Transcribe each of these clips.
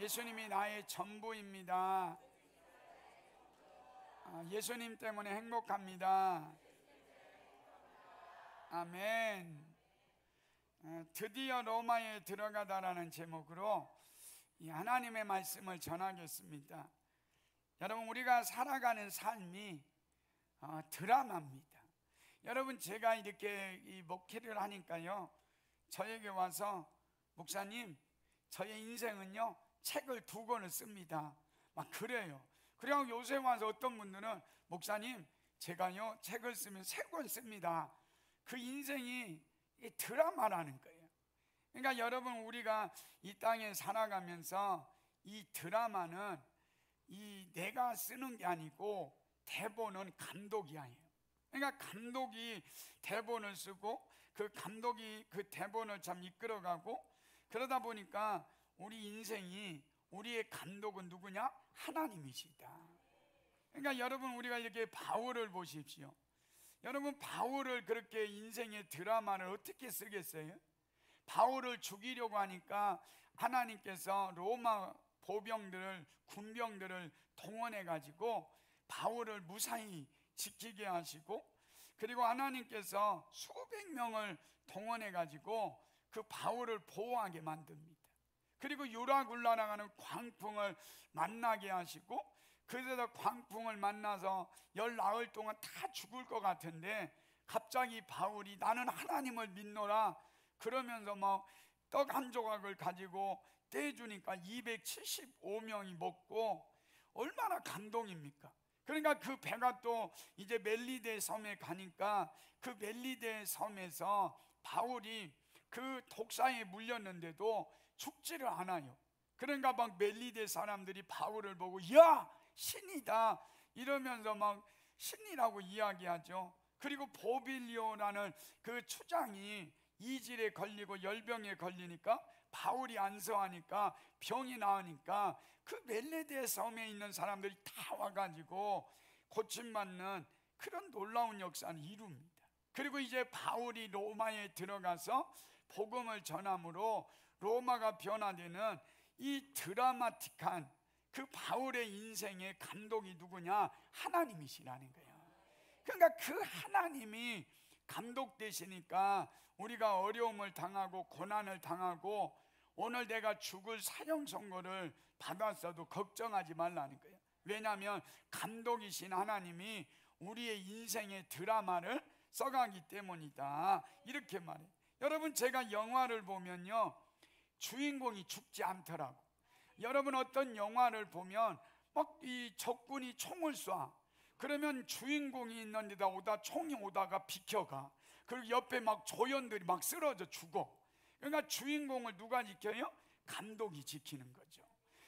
예수님이 나의 전부입니다. 예수님 때문에 행복합니다. 아멘. 드디어 로마에 들어가다라는 제목으로 이 하나님의 말씀을 전하겠습니다. 여러분, 우리가 살아가는 삶이 드라마입니다. 여러분, 제가 이렇게 이 목회를 하니까요, 저에게 와서 목사님, 저의 인생은요 책을 2권을 씁니다. 막 그래요. 그리고 요새 와서 어떤 분들은 목사님, 제가요 책을 쓰면 3권 씁니다. 그 인생이 드라마라는 거예요. 그러니까 여러분, 우리가 이 땅에 살아가면서 이 드라마는 이 내가 쓰는 게 아니고 대본은 감독이 아니에요. 그러니까 감독이 대본을 쓰고 그 감독이 그 대본을 참 이끌어가고, 그러다 보니까 우리 인생이, 우리의 감독은 누구냐? 하나님이시다. 그러니까 여러분, 우리가 이렇게 바울을 보십시오. 여러분, 바울을 그렇게 인생의 드라마를 어떻게 쓰겠어요? 바울을 죽이려고 하니까 하나님께서 로마 보병들을, 군병들을 동원해 가지고 바울을 무사히 지키게 하시고, 그리고 하나님께서 수백 명을 동원해 가지고 그 바울을 보호하게 만듭니다. 그리고 유라굴라라는 광풍을 만나게 하시고, 그래서 광풍을 만나서 19일 동안 다 죽을 것 같은데 갑자기 바울이 나는 하나님을 믿노라 그러면서 막 떡 한 조각을 가지고 떼주니까 275명이 먹고, 얼마나 감동입니까? 그러니까 그 배가 또 이제 멜리데 섬에 가니까 그 멜리데 섬에서 바울이 그 독사에 물렸는데도 죽지를 않아요. 그러니까 막 멜리데 사람들이 바울을 보고 야, 신이다 이러면서 막 신이라고 이야기하죠. 그리고 보빌리오라는 그 추장이 이질에 걸리고 열병에 걸리니까 바울이 안서하니까 병이 나으니까 그 멜리데 섬에 있는 사람들이 다 와가지고 고침받는 그런 놀라운 역사를 이룹니다. 그리고 이제 바울이 로마에 들어가서 복음을 전함으로 로마가 변화되는 이 드라마틱한 그 바울의 인생의 감독이 누구냐? 하나님이시라는 거예요. 그러니까 그 하나님이 감독 되시니까 우리가 어려움을 당하고 고난을 당하고 오늘 내가 죽을 사형 선고를 받았어도 걱정하지 말라는 거예요. 왜냐하면 감독이신 하나님이 우리의 인생의 드라마를 써가기 때문이다, 이렇게 말해요. 여러분, 제가 영화를 보면요 주인공이 죽지 않더라고. 여러분, 어떤 영화를 보면 막 이 적군이 총을 쏴. 그러면 주인공이 있는 데다 오다 총이 오다가 비켜가. 그리고 옆에 막 조연들이 막 쓰러져 죽어. 그러니까 주인공을 누가 지켜요? 감독이 지키는 거죠.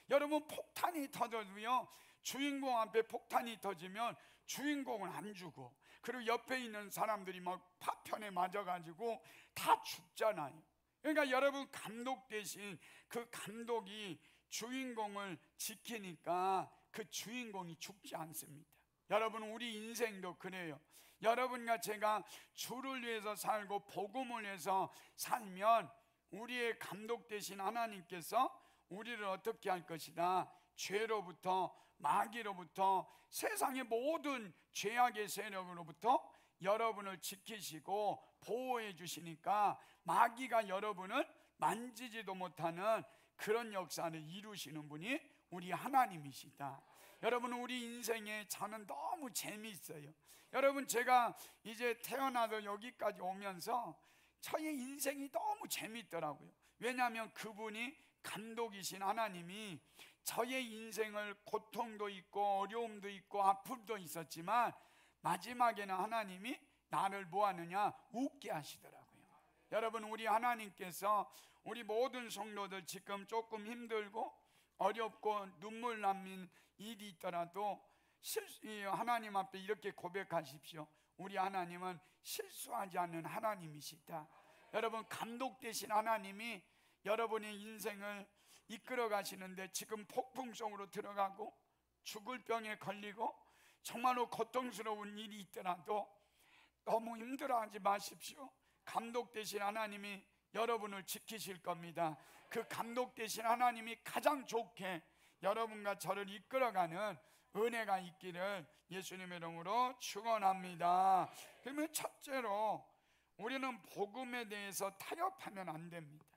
여러분, 폭탄이 터져도요, 주인공 앞에 폭탄이 터지면 주인공은 안 죽어. 그리고 옆에 있는 사람들이 막 파편에 맞아가지고 다 죽잖아요. 그러니까 여러분, 감독 대신 그 감독이 주인공을 지키니까 그 주인공이 죽지 않습니다. 여러분, 우리 인생도 그래요. 여러분과 제가 주를 위해서 살고 복음을 위해서 살면 우리의 감독 되신 하나님께서 우리를 어떻게 할 것이다? 죄로부터, 마귀로부터, 세상의 모든 죄악의 세력으로부터 여러분을 지키시고 보호해 주시니까 마귀가 여러분을 만지지도 못하는 그런 역사를 이루시는 분이 우리 하나님이시다. 여러분, 우리 인생에 저는 너무 재미있어요. 여러분, 제가 이제 태어나서 여기까지 오면서 저의 인생이 너무 재미있더라고요. 왜냐하면 그분이 감독이신 하나님이 저의 인생을 고통도 있고 어려움도 있고 아픔도 있었지만 마지막에는 하나님이 나를 뭐 하느냐? 웃게 하시더라고요. 여러분, 우리 하나님께서 우리 모든 성도들 지금 조금 힘들고 어렵고 눈물 남는 일이 있더라도 하나님 앞에 이렇게 고백하십시오. 우리 하나님은 실수하지 않는 하나님이시다. 여러분, 감독 되신 하나님이 여러분의 인생을 이끌어 가시는데 지금 폭풍 속으로 들어가고 죽을 병에 걸리고 정말로 고통스러운 일이 있더라도 너무 힘들어하지 마십시오. 감독 되신 하나님이 여러분을 지키실 겁니다. 그 감독 되신 하나님이 가장 좋게 여러분과 저를 이끌어가는 은혜가 있기를 예수님의 이름으로 축원합니다. 그러면 첫째로 우리는 복음에 대해서 타협하면 안 됩니다.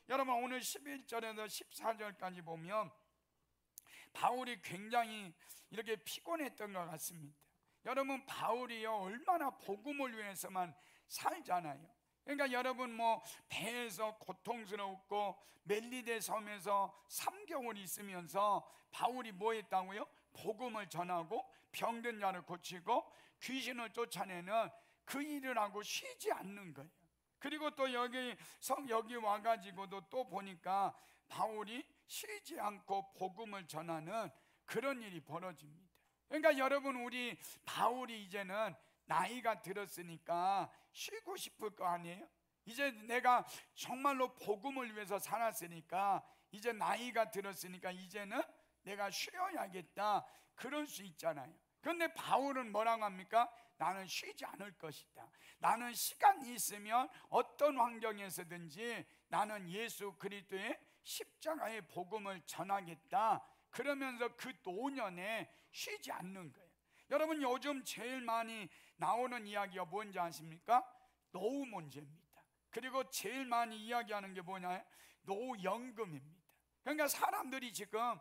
여러분, 오늘 11절에서 14절까지 보면 바울이 굉장히 이렇게 피곤했던 것 같습니다. 여러분, 바울이요 얼마나 복음을 위해서만 살잖아요. 그러니까 여러분, 배에서 고통스럽고 멜리데 섬에서 3개월 있으면서 바울이 뭐 했다고요? 복음을 전하고 병든 자를 고치고 귀신을 쫓아내는 그 일을 하고 쉬지 않는 거예요. 그리고 또 여기 와가지고도 또 보니까 바울이 쉬지 않고 복음을 전하는 그런 일이 벌어집니다. 그러니까 여러분, 우리 바울이 이제는 나이가 들었으니까 쉬고 싶을 거 아니에요? 이제 내가 정말로 복음을 위해서 살았으니까, 이제 나이가 들었으니까 이제는 내가 쉬어야겠다, 그럴 수 있잖아요. 그런데 바울은 뭐라고 합니까? 나는 쉬지 않을 것이다. 나는 시간이 있으면 어떤 환경에서든지 나는 예수 그리스도의 십자가의 복음을 전하겠다, 그러면서 그 노년에 쉬지 않는 거예요. 여러분, 요즘 제일 많이 나오는 이야기가 뭔지 아십니까? 노후 문제입니다. 그리고 제일 많이 이야기하는 게 뭐냐? 노후연금입니다. 그러니까 사람들이 지금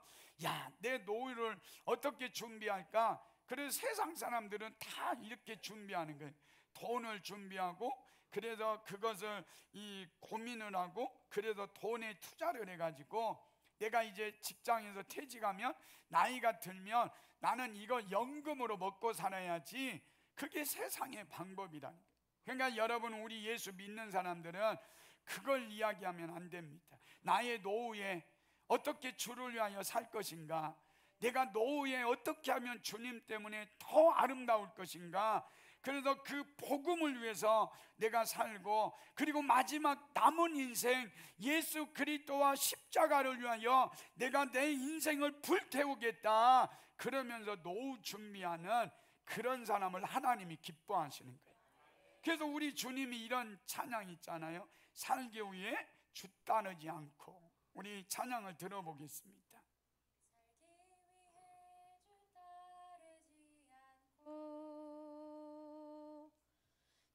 내 노후를 어떻게 준비할까? 그래서 세상 사람들은 다 이렇게 준비하는 거예요. 돈을 준비하고, 그래서 그것을 고민을 하고, 그래서 돈에 투자를 해가지고 내가 이제 직장에서 퇴직하면, 나이가 들면 나는 이거 연금으로 먹고 살아야지, 그게 세상의 방법이라는 거예요. 그러니까 여러분, 우리 예수 믿는 사람들은 그걸 이야기하면 안 됩니다. 나의 노후에 어떻게 주를 위하여 살 것인가, 내가 노후에 어떻게 하면 주님 때문에 더 아름다울 것인가, 그래서 그 복음을 위해서 내가 살고, 그리고 마지막 남은 인생 예수 그리스도와 십자가를 위하여 내가 내 인생을 불태우겠다, 그러면서 노후 준비하는 그런 사람을 하나님이 기뻐하시는 거예요. 그래서 우리 주님이 이런 찬양 있잖아요. 살기 위해 주 따르지 않고. 우리 찬양을 들어보겠습니다.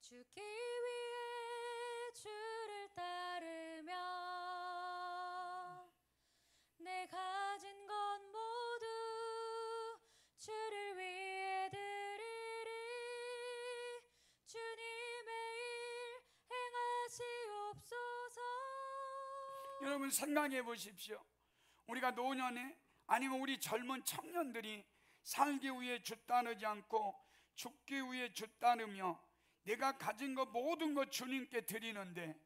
죽기 위해 주를 따르며 내 가진 것 모두 주를 위해 드리리. 주님의 일 행하시옵소서. 여러분, 생각해 보십시오. 우리가 노년에, 아니면 우리 젊은 청년들이 살기 위해 주 따르지 않고 죽기 위해 주 따르며 내가 가진 것 모든 것 주님께 드리는데,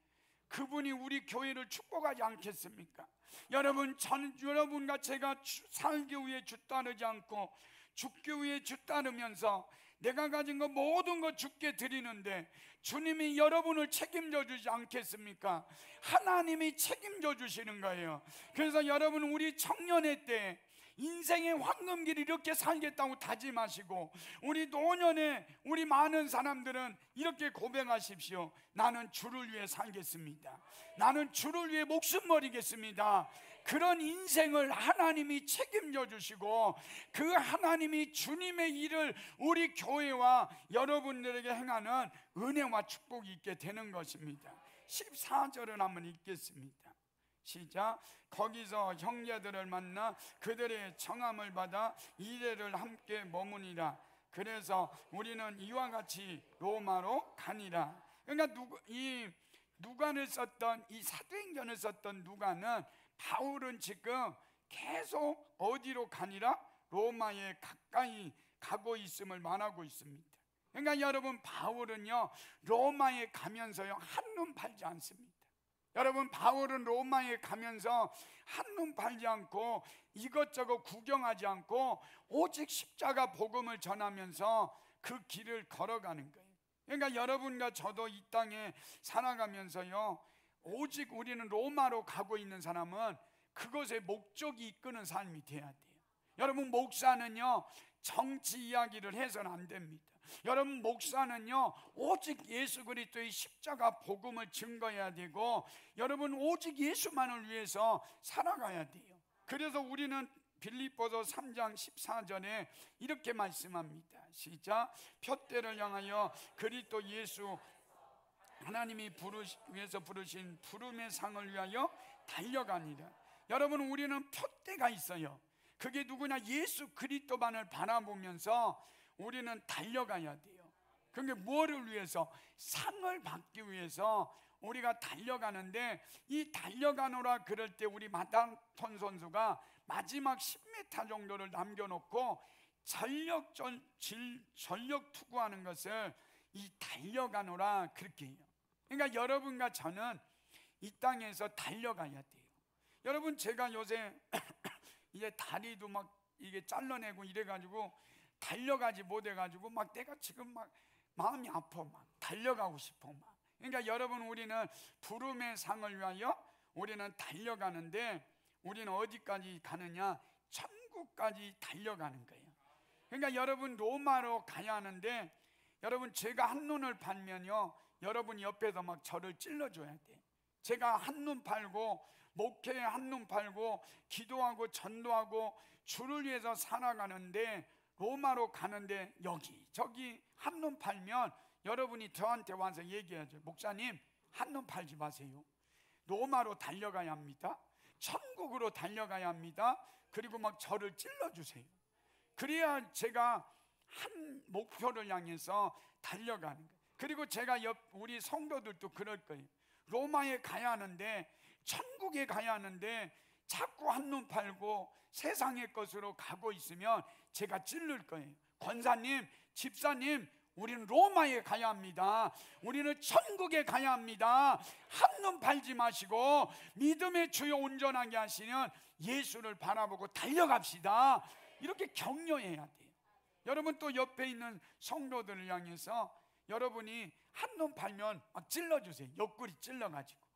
그분이 우리 교회를 축복하지 않겠습니까? 여러분과 제가 살기 위해 주 따르지 않고 죽기 위해 주 따르면서 내가 가진 것 모든 것 주께 드리는데, 주님이 여러분을 책임져 주지 않겠습니까? 하나님이 책임져 주시는 거예요. 그래서 여러분, 우리 청년의 때 인생의 황금길을 이렇게 살겠다고 다짐하시고, 우리 노년에 우리 많은 사람들은 이렇게 고백하십시오. 나는 주를 위해 살겠습니다. 나는 주를 위해 목숨 버리겠습니다. 그런 인생을 하나님이 책임져 주시고, 그 하나님이 주님의 일을 우리 교회와 여러분들에게 행하는 은혜와 축복이 있게 되는 것입니다. 14절을 한번 읽겠습니다. 시작. 거기서 형제들을 만나 그들의 청함을 받아 이레를 함께 머무니라. 그래서 우리는 이와 같이 로마로 가니라. 그러니까 누가를 썼던, 이 사도행전을 썼던 누가는 바울은 지금 계속 어디로 가니라? 로마에 가까이 가고 있음을 말하고 있습니다. 그러니까 여러분, 바울은요 로마에 가면서요 한눈 팔지 않습니다. 여러분, 바울은 로마에 가면서 한눈 팔지 않고 이것저것 구경하지 않고 오직 십자가 복음을 전하면서 그 길을 걸어가는 거예요. 그러니까 여러분과 저도 이 땅에 살아가면서요, 오직 우리는 로마로 가고 있는 사람은 그것에 목적이 이끄는 삶이 돼야 돼요. 여러분, 목사는요 정치 이야기를 해서는 안 됩니다. 여러분, 목사는요 오직 예수 그리스도의 십자가 복음을 증거해야 되고, 여러분 오직 예수만을 위해서 살아가야 돼요. 그래서 우리는 빌립보서 3장 14절에 이렇게 말씀합니다. 시작. 푯대를 향하여 그리스도 예수 하나님이 위해서 부르신 부름의 상을 위하여 달려가니라. 여러분, 우리는 푯대가 있어요. 그게 누구냐? 예수 그리스도만을 바라보면서 우리는 달려가야 돼요. 그게 뭐를 위해서? 상을 받기 위해서 우리가 달려가는데, 이 달려가노라 그럴 때 우리 마라톤 선수가 마지막 10m 정도를 남겨놓고 전력 투구하는 것을 이 달려가노라 그렇게 해요. 그러니까 여러분과 저는 이 땅에서 달려가야 돼요. 여러분, 제가 요새 이제 다리도 막 이게 잘라내고 이래가지고 달려가지 못해가지고 막 내가 지금 막 마음이 아파, 막 달려가고 싶어 막. 그러니까 여러분, 우리는 부름의 상을 위하여 우리는 달려가는데, 우리는 어디까지 가느냐? 천국까지 달려가는 거예요. 그러니까 여러분, 로마로 가야 하는데, 여러분 제가 한눈을 팔면요 여러분 옆에서 막 저를 찔러줘야 돼. 제가 한눈 팔고 목회에 한눈 팔고 기도하고 전도하고 주를 위해서 살아가는데, 로마로 가는데 여기 저기 한눈 팔면 여러분이 저한테 와서 얘기하죠. 목사님, 한눈 팔지 마세요. 로마로 달려가야 합니다. 천국으로 달려가야 합니다. 그리고 막 저를 찔러주세요. 그래야 제가 한 목표를 향해서 달려가는 거예요. 그리고 제가 우리 성도들도 그럴 거예요. 로마에 가야 하는데, 천국에 가야 하는데 자꾸 한눈 팔고 세상의 것으로 가고 있으면 제가 찔릴 거예요. 권사님, 집사님, 우리는 로마에 가야 합니다. 우리는 천국에 가야 합니다. 한눈 팔지 마시고 믿음의 주요 온전하게 하시는 예수를 바라보고 달려갑시다. 이렇게 격려해야 돼요. 여러분, 또 옆에 있는 성도들을 향해서 여러분이 한눈 팔면 막 찔러주세요. 옆구리 찔러가지고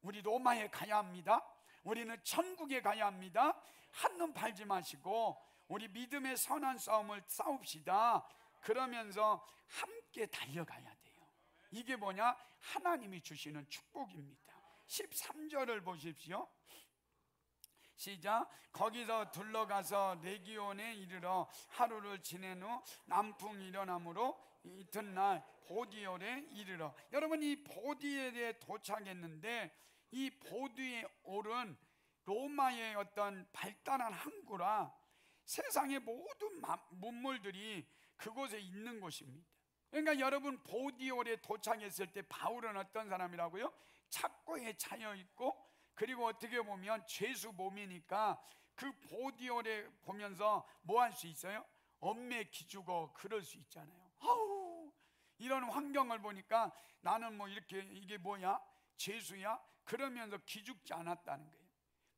우리 로마에 가야 합니다. 우리는 천국에 가야 합니다. 한눈 팔지 마시고 우리 믿음의 선한 싸움을 싸웁시다. 그러면서 함께 달려가야 돼요. 이게 뭐냐? 하나님이 주시는 축복입니다. 13절을 보십시오. 시작. 거기서 둘러가서 레기온에 이르러 하루를 지낸 후 남풍이 일어나므로 이튿날 보디올에 이르러. 여러분, 이 보디올에 도착했는데, 이 보디올은 로마의 어떤 발달한 항구라 세상의 모든 문물들이 그곳에 있는 곳입니다. 그러니까 여러분, 보디올에 도착했을 때 바울은 어떤 사람이라고요? 착고에 차여 있고, 그리고 어떻게 보면 죄수 몸이니까 그 보디올에 보면서 뭐 할 수 있어요? 엄매 기죽어 그럴 수 있잖아요. 아우, 이런 환경을 보니까 나는 뭐 이렇게, 이게 뭐야? 죄수야? 그러면서 기죽지 않았다는 거예요.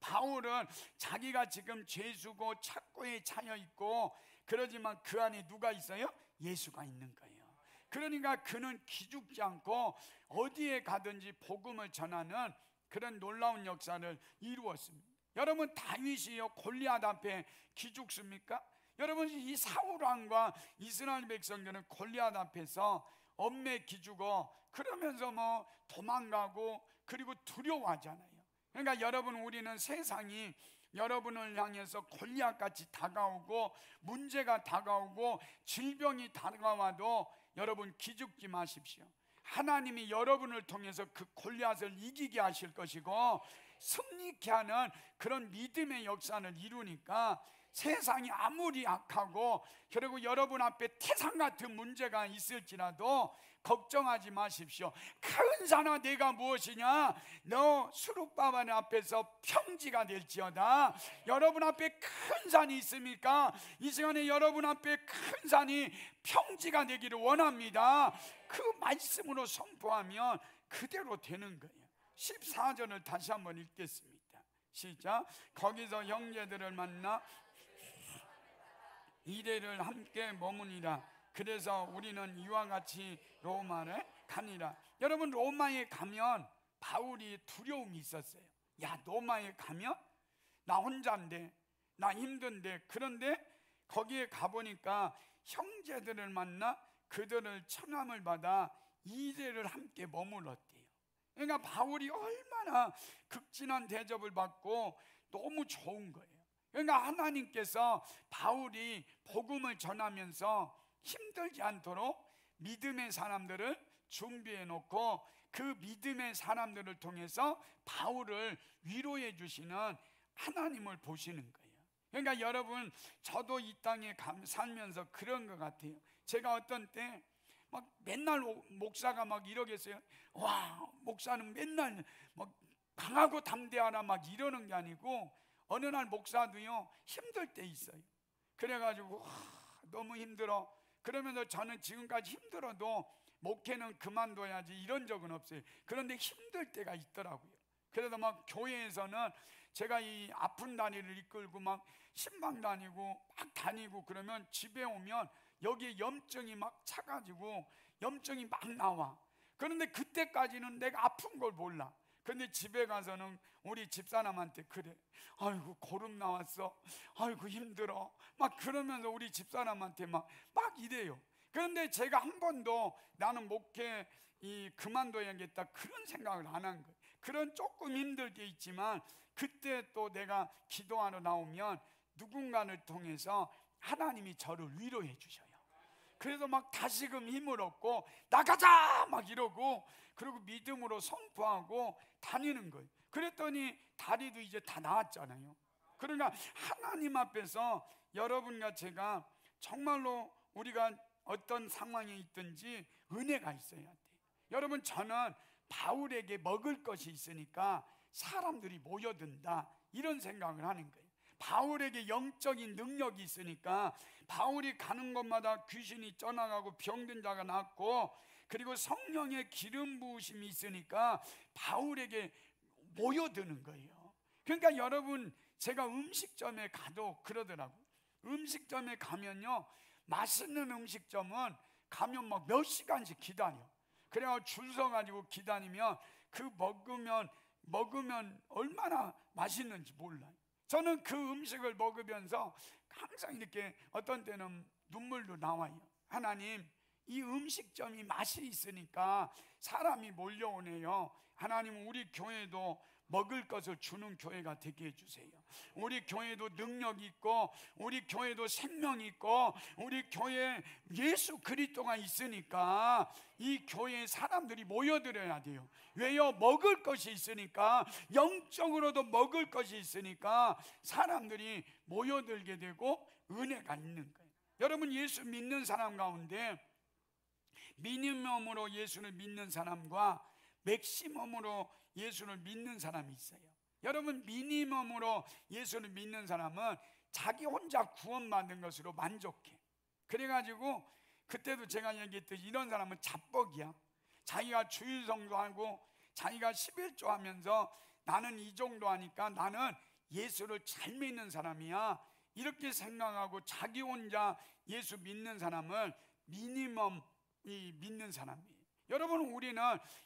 바울은 자기가 지금 죄수고 착고에 차여 있고 그러지만 그 안에 누가 있어요? 예수가 있는 거예요. 그러니까 그는 기죽지 않고 어디에 가든지 복음을 전하는 그런 놀라운 역사를 이루었습니다. 여러분, 다윗이요 골리앗 앞에 기죽습니까? 여러분, 이 사울왕과 이스라엘 백성들은 골리앗 앞에서 엄매 기죽어 그러면서 뭐 도망가고 그리고 두려워하잖아요. 그러니까 여러분, 우리는 세상이 여러분을 향해서 골리앗같이 다가오고 문제가 다가오고 질병이 다가와도 여러분 기죽지 마십시오. 하나님이 여러분을 통해서 그 골리앗을 이기게 하실 것이고 승리케 하는 그런 믿음의 역사를 이루니까 세상이 아무리 악하고 그리고 여러분 앞에 태산 같은 문제가 있을지라도 걱정하지 마십시오. 큰 산아 내가 무엇이냐? 너 수룹바벨 앞에서 평지가 될지어다. 여러분 앞에 큰 산이 있습니까? 이 시간에 여러분 앞에 큰 산이 평지가 되기를 원합니다. 그 말씀으로 선포하면 그대로 되는 거예요. 14절을 다시 한번 읽겠습니다. 시작. 거기서 형제들을 만나 이래를 함께 머무니라. 그래서 우리는 이와 같이 로마에 가니라. 여러분, 로마에 가면 바울이 두려움이 있었어요. 야, 로마에 가면 나 혼자인데, 나 힘든데. 그런데 거기에 가보니까 형제들을 만나 그들을 청함을 받아 2대를 함께 머물렀대요. 그러니까 바울이 얼마나 극진한 대접을 받고 너무 좋은 거예요. 그러니까 하나님께서 바울이 복음을 전하면서 힘들지 않도록 믿음의 사람들을 준비해 놓고 그 믿음의 사람들을 통해서 바울을 위로해 주시는 하나님을 보시는 거예요. 그러니까 여러분, 저도 이 땅에 살면서 그런 것 같아요. 제가 어떤 때 막 맨날 목사가 막 이러겠어요. 와, 목사는 맨날 막 강하고 담대하라 막 이러는 게 아니고, 어느 날 목사도요 힘들 때 있어요. 그래가지고 너무 힘들어. 그러면서 저는 지금까지 힘들어도 목회는 그만둬야지 이런 적은 없어요. 그런데 힘들 때가 있더라고요. 그래서 막 교회에서는 제가 이 아픈 다리를 이끌고 막 신방 다니고 막 다니고 그러면 집에 오면 여기에 염증이 막 차가지고 염증이 막 나와. 그런데 그때까지는 내가 아픈 걸 몰라. 근데 집에 가서는 우리 집사람한테 그래. 아이고 고름 나왔어. 아이고 힘들어. 막 그러면서 우리 집사람한테 막 이래요. 그런데 제가 한 번도 나는 목회 그만둬야겠다 그런 생각을 안 한 거예요. 그런 조금 힘들 때 있지만 그때 또 내가 기도하러 나오면 누군가를 통해서 하나님이 저를 위로해 주셔요. 그래서 막 다시금 힘을 얻고 나가자 막 이러고, 그리고 믿음으로 선포하고 다니는 거예요. 그랬더니 다리도 이제 다 나았잖아요. 그러니까 하나님 앞에서 여러분과 제가 정말로 우리가 어떤 상황에 있든지 은혜가 있어야 돼요. 여러분, 저는 바울에게 먹을 것이 있으니까 사람들이 모여든다 이런 생각을 하는 거예요. 바울에게 영적인 능력이 있으니까 바울이 가는 곳마다 귀신이 쪄나가고 병든 자가 낫고, 그리고 성령의 기름 부으심이 있으니까 바울에게 모여드는 거예요. 그러니까 여러분, 제가 음식점에 가도 그러더라고요. 음식점에 가면요, 맛있는 음식점은 가면 막 몇 시간씩 기다려. 그래서 줄 서가지고 기다리면 그 먹으면 얼마나 맛있는지 몰라요. 저는 그 음식을 먹으면서 항상 이렇게 어떤 때는 눈물도 나와요. 하나님, 이 음식점이 맛이 있으니까 사람이 몰려오네요. 하나님, 우리 교회도 먹을 것을 주는 교회가 되게 해주세요. 우리 교회도 능력이 있고 우리 교회도 생명이 있고 우리 교회에 예수 그리스도가 있으니까 이 교회에 사람들이 모여들어야 돼요. 왜요? 먹을 것이 있으니까, 영적으로도 먹을 것이 있으니까 사람들이 모여들게 되고 은혜가 있는 거예요. 여러분, 예수 믿는 사람 가운데 미니멈으로 예수를 믿는 사람과 맥시멈으로 예수를 믿는 사람이 있어요. 여러분, 미니멈으로 예수를 믿는 사람은 자기 혼자 구원받는 것으로 만족해. 그래가지고 그때도 제가 얘기했듯이 이런 사람은 잡벅이야. 자기가 주일성도 하고 자기가 11조 하면서 나는 이 정도 하니까 나는 예수를 잘 믿는 사람이야, 이렇게 생각하고 자기 혼자 예수 믿는 사람을 미니멈이 믿는 사람이에요. 여러분, 우리는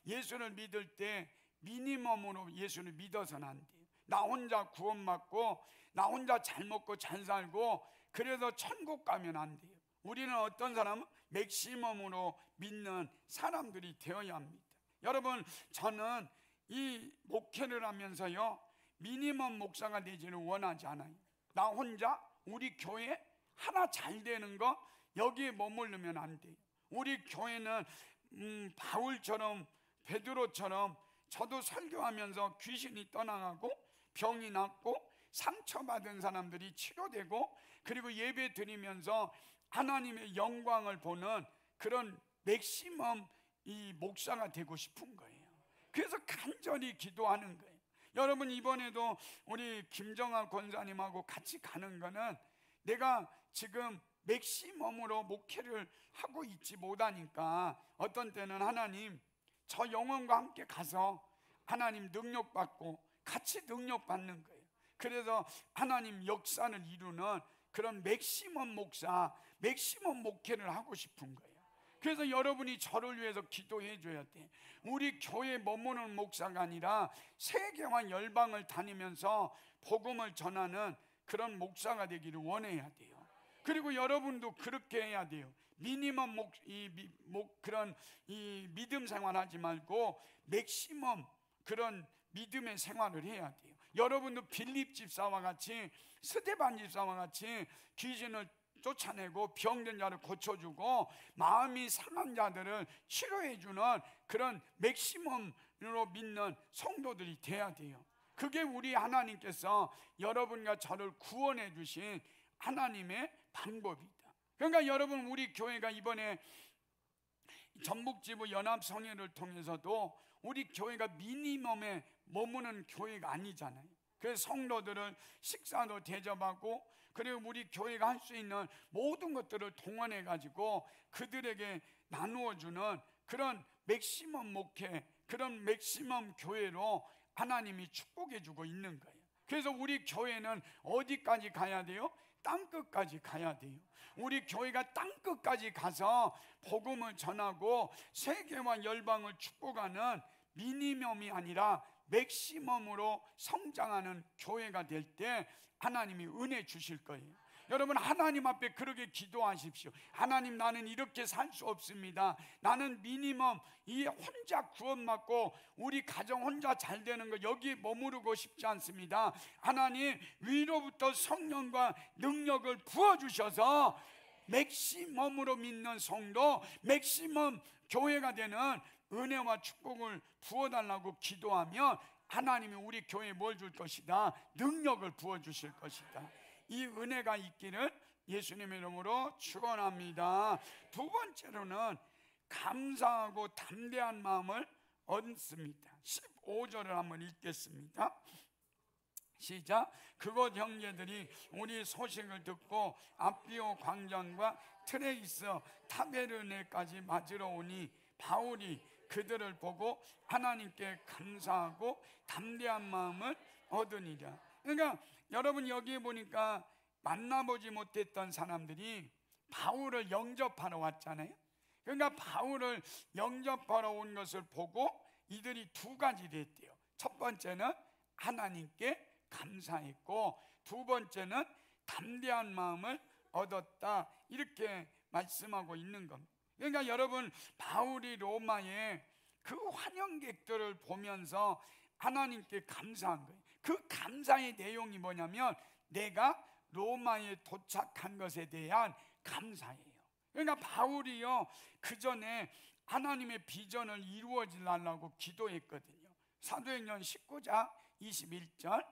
예수를 믿을 때 미니멈으로 예수를 믿어서는 안 돼요. 나 혼자 구원받고 나 혼자 잘 먹고 잘 살고 그래서 천국 가면 안 돼요. 우리는 어떤 사람은 맥시멈으로 믿는 사람들이 되어야 합니다. 여러분, 저는 이 목회를 하면서요, 미니멈 목사가 되지를 원하지 않아요. 나 혼자 우리 교회 하나 잘 되는 거 여기에 머무르면 안 돼요. 우리 교회는 바울처럼 베드로처럼 저도 설교하면서 귀신이 떠나가고 병이 낫고 상처받은 사람들이 치료되고, 그리고 예배 드리면서 하나님의 영광을 보는 그런 맥시멈 이 목사가 되고 싶은 거예요. 그래서 간절히 기도하는 거예요. 여러분, 이번에도 우리 김정아 권사님하고 같이 가는 거는 내가 지금 맥시멈으로 목회를 하고 있지 못하니까 어떤 때는 하나님, 저 영혼과 함께 가서 하나님 능력받고 같이 능력받는 거예요. 그래서 하나님 역사를 이루는 그런 맥시멈 목사, 맥시멈 목회를 하고 싶은 거예요. 그래서 여러분이 저를 위해서 기도해 줘야 돼. 우리 교회에 머무는 목사가 아니라 세계와 열방을 다니면서 복음을 전하는 그런 목사가 되기를 원해야 돼요. 그리고 여러분도 그렇게 해야 돼요. 미니멈 그런 이 믿음 생활하지 말고 맥시멈 그런 믿음의 생활을 해야 돼요. 여러분도 빌립 집사와 같이, 스데반 집사와 같이 귀신을 쫓아내고 병든 자를 고쳐주고 마음이 상한 자들을 치료해주는 그런 맥시멈으로 믿는 성도들이 돼야 돼요. 그게 우리 하나님께서 여러분과 저를 구원해 주신 하나님의 방법이다. 그러니까 여러분, 우리 교회가 이번에 전북지부 연합성회를 통해서도 우리 교회가 미니멈에 머무는 교회가 아니잖아요. 그래서 성도들을 식사도 대접하고, 그리고 우리 교회가 할 수 있는 모든 것들을 동원해 가지고 그들에게 나누어주는 그런 맥시멈 목회, 그런 맥시멈 교회로 하나님이 축복해 주고 있는 거예요. 그래서 우리 교회는 어디까지 가야 돼요? 땅끝까지 가야 돼요. 우리 교회가 땅끝까지 가서 복음을 전하고 세계와 열방을 축복하는 미니멈이 아니라 맥시멈으로 성장하는 교회가 될 때 하나님이 은혜 주실 거예요. 여러분, 하나님 앞에 그렇게 기도하십시오. 하나님, 나는 이렇게 살 수 없습니다. 나는 미니멈 이 혼자 구원받고 우리 가정 혼자 잘 되는 거 여기에 머무르고 싶지 않습니다. 하나님, 위로부터 성령과 능력을 부어주셔서 맥시멈으로 믿는 성도, 맥시멈 교회가 되는 은혜와 축복을 부어달라고 기도하면 하나님이 우리 교회에 뭘 줄 것이다? 능력을 부어주실 것이다. 이 은혜가 있기를 예수님의 이름으로 축원합니다. 두 번째로는 감사하고 담대한 마음을 얻습니다. 15절을 한번 읽겠습니다. 시작. 그곳 형제들이 우리 소식을 듣고 앞비오 광장과 트레이스 타베르네까지 맞으러 오니 바울이 그들을 보고 하나님께 감사하고 담대한 마음을 얻으니라. 그러니까 여러분, 여기에 보니까 만나보지 못했던 사람들이 바울을 영접하러 왔잖아요. 그러니까 바울을 영접하러 온 것을 보고 이들이 두 가지를 했대요. 첫 번째는 하나님께 감사했고, 두 번째는 담대한 마음을 얻었다, 이렇게 말씀하고 있는 겁니다. 그러니까 여러분, 바울이 로마에 그 환영객들을 보면서 하나님께 감사한 거예요. 그 감사의 내용이 뭐냐면 내가 로마에 도착한 것에 대한 감사예요. 그러니까 바울이요, 그 전에 하나님의 비전을 이루어지려고 기도했거든요. 사도행전 19장 21절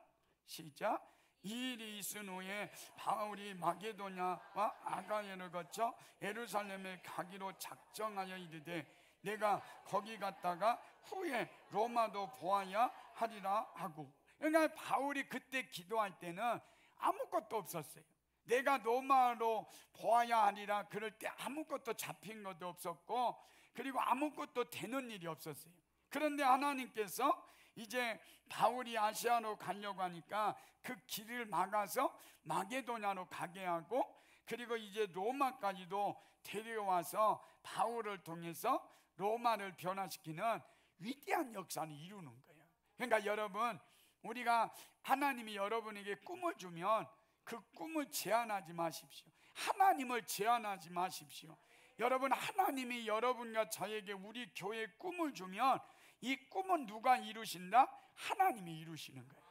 시작. 이 일이 있은 후에 바울이 마게도냐와 아가야를 거쳐 예루살렘에 가기로 작정하여 이르되 내가 거기 갔다가 후에 로마도 보아야 하리라 하고. 그러니까 바울이 그때 기도할 때는 아무것도 없었어요. 내가 로마로 보아야 하리라 그럴 때 아무것도 잡힌 것도 없었고, 그리고 아무것도 되는 일이 없었어요. 그런데 하나님께서 이제 바울이 아시아로 가려고 하니까 그 길을 막아서 마게도냐로 가게 하고, 그리고 이제 로마까지도 데려와서 바울을 통해서 로마를 변화시키는 위대한 역사를 이루는 거예요. 그러니까 여러분, 우리가 하나님이 여러분에게 꿈을 주면 그 꿈을 제한하지 마십시오. 하나님을 제한하지 마십시오. 여러분, 하나님이 여러분과 저에게 우리 교회에 꿈을 주면 이 꿈은 누가 이루신다? 하나님이 이루시는 거예요.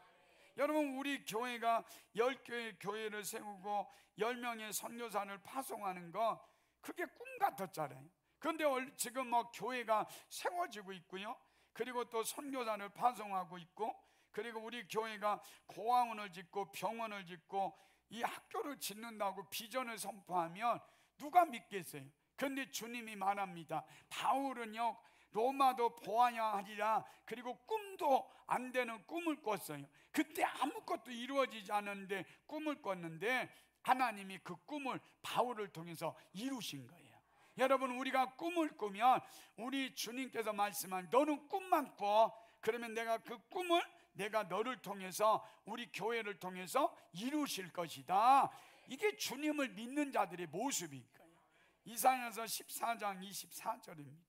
여러분, 우리 교회가 10개의 교회를 세우고 10명의 선교사를 파송하는 거, 그게 꿈 같았잖아요. 그런데 지금 교회가 세워지고 있고요, 그리고 또 선교사를 파송하고 있고, 그리고 우리 교회가 고아원을 짓고 병원을 짓고 이 학교를 짓는다고 비전을 선포하면 누가 믿겠어요? 그런데 주님이 말합니다. 바울은요, 로마도 보아야 하리라, 그리고 꿈도 안 되는 꿈을 꿨어요. 그때 아무것도 이루어지지 않았는데 꿈을 꿨는데 하나님이 그 꿈을 바울을 통해서 이루신 거예요. 여러분, 우리가 꿈을 꾸면 우리 주님께서 말씀한 너는 꿈만 꿔, 그러면 내가 그 꿈을 내가 너를 통해서 우리 교회를 통해서 이루실 것이다. 이게 주님을 믿는 자들의 모습일 거예요. 이사야서 14장 24절입니다.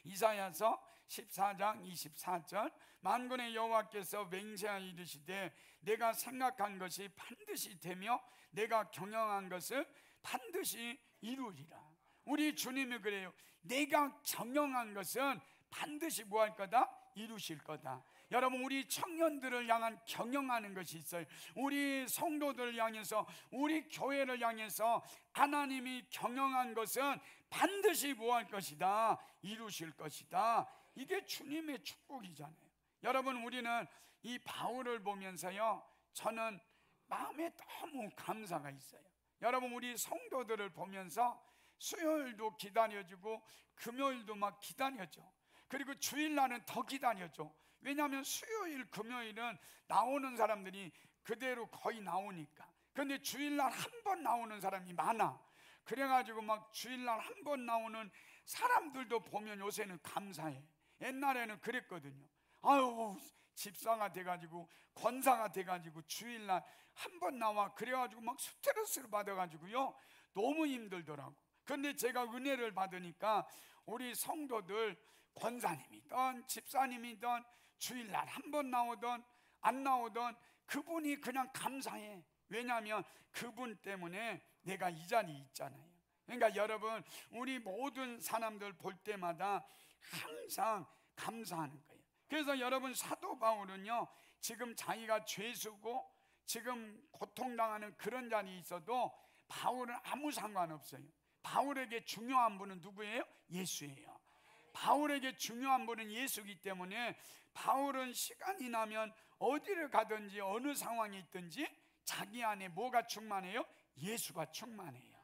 이사야서 14장 24절. 만군의 여호와께서 맹세하여 이르시되 내가 생각한 것이 반드시 되며 내가 경영한 것을 반드시 이루리라. 우리 주님이 그래요. 내가 경영한 것은 반드시 뭐 할 거다? 이루실 거다. 여러분, 우리 청년들을 향한 경영하는 것이 있어요. 우리 성도들을 향해서, 우리 교회를 향해서 하나님이 경영한 것은 반드시 뭐 할 것이다? 이루실 것이다. 이게 주님의 축복이잖아요. 여러분, 우리는 이 바울을 보면서요, 저는 마음에 너무 감사가 있어요. 여러분, 우리 성도들을 보면서 수요일도 기다려지고 금요일도 막 기다려져. 그리고 주일날은 더 기다려져. 왜냐하면 수요일, 금요일은 나오는 사람들이 그대로 거의 나오니까. 그런데 주일날 한 번 나오는 사람이 많아. 그래가지고 막 주일날 한 번 나오는 사람들도 보면 요새는 감사해. 옛날에는 그랬거든요. 아유, 집사가 돼가지고 권사가 돼가지고 주일날 한 번 나와. 그래가지고 막 스트레스를 받아가지고요, 너무 힘들더라고. 그런데 제가 은혜를 받으니까 우리 성도들, 권사님이든 집사님이든 주일날 한 번 나오든 안 나오든 그분이 그냥 감사해. 왜냐하면 그분 때문에 내가 이 자리에 있잖아요. 그러니까 여러분, 우리 모든 사람들 볼 때마다 항상 감사하는 거예요. 그래서 여러분, 사도 바울은요, 지금 자기가 죄수고 지금 고통당하는 그런 자리에 있어도 바울은 아무 상관없어요. 바울에게 중요한 분은 누구예요? 예수예요. 바울에게 중요한 분은 예수이기 때문에 바울은 시간이 나면 어디를 가든지 어느 상황에 있든지 자기 안에 뭐가 충만해요? 예수가 충만해요.